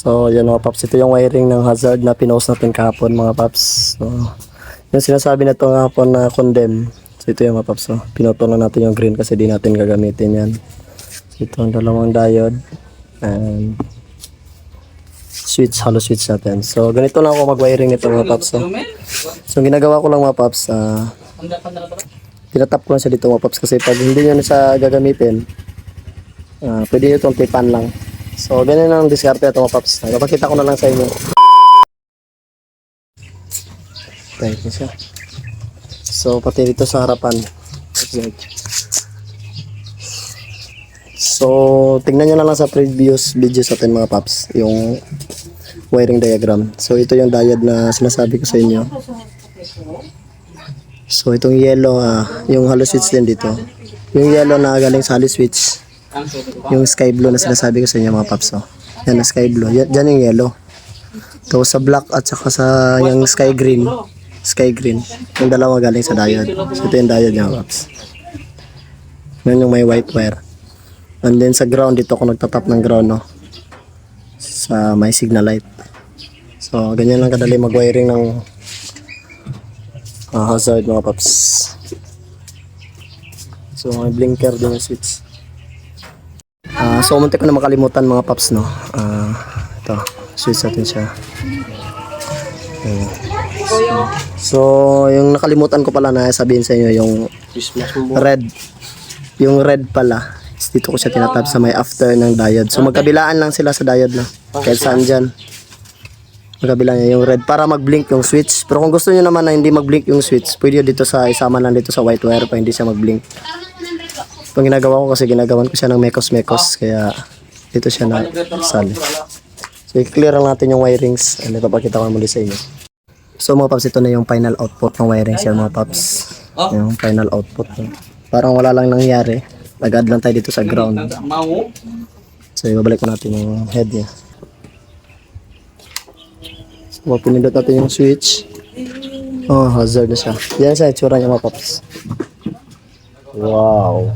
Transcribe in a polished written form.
So, yan mga paps. Ito yung wiring ng hazard na pinost natin kahapon mga paps. So, yung sinasabi na ito kahapon na condemn. So, ito yung mga paps. So, pinutol na natin yung green kasi di natin gagamitin yan. So, ito ang dalawang diode. And switch, hollow switch natin. So, ganito lang ako mag-wiring nito mga paps. So, ginagawa ko lang mga paps. Tinatap ko lang siya dito mga paps kasi pag hindi nyo na siya gagamitin, pwede nyo itong tipan lang. So, ganyan ang diskarte ito mga paps. Napakita ko na lang sa inyo. Tight na siya. So, pati dito sa harapan. So, tingnan nyo na lang sa previous videos natin mga paps, yung wiring diagram. So, ito yung diode na sinasabi ko sa inyo. So, itong yellow, yung hollow switch din dito. Yung yellow na galing sa hollow switch. Yung sky blue na sinasabi ko sa inyo mga paps. Oh. Yan ang sky blue. Yan yung yellow. So, sa black at saka sa yung sky green. Sky green. Yung dalawa galing sa diode. So, ito yung diode niya mga paps. Yan yung may white wire. And then sa ground, dito ako nagtatap ng ground, no? Sa may signal light. So, ganyan lang kadali mag-wiring ng hazard mga paps. So, may blinker din yung switch. So, umunti ko na makalimutan mga paps, no? Ito, switch natin siya. So, yung nakalimutan ko pala na sabihin sa inyo, yung red. Yung red pala. Dito ko siya tinatap sa may after ng diode. So magkabilaan lang sila sa diode na. Kahit saan dyan. Magkabilaan niya yung red para mag-blink yung switch. Pero kung gusto niyo naman na hindi mag-blink yung switch, pwede dito sa isama lang dito sa white wire pa hindi siya mag-blink. Itong ginagawa ko kasi ginagawan ko siya ng mekos-mekos. Kaya dito siya na sali. So i-clear lang natin yung wirings. And ipapakita ko muli sa inyo. So mga paps, ito na yung final output ng wirings yan mga paps. Yung final output. Parang wala lang nangyari. Nag-add lang tayo dito sa ground. So, ibabalik ko natin yung head niya. So, pinindot natin yung switch. Oh, hazard na siya. Yan siya, itsura niya mga paps. Wow.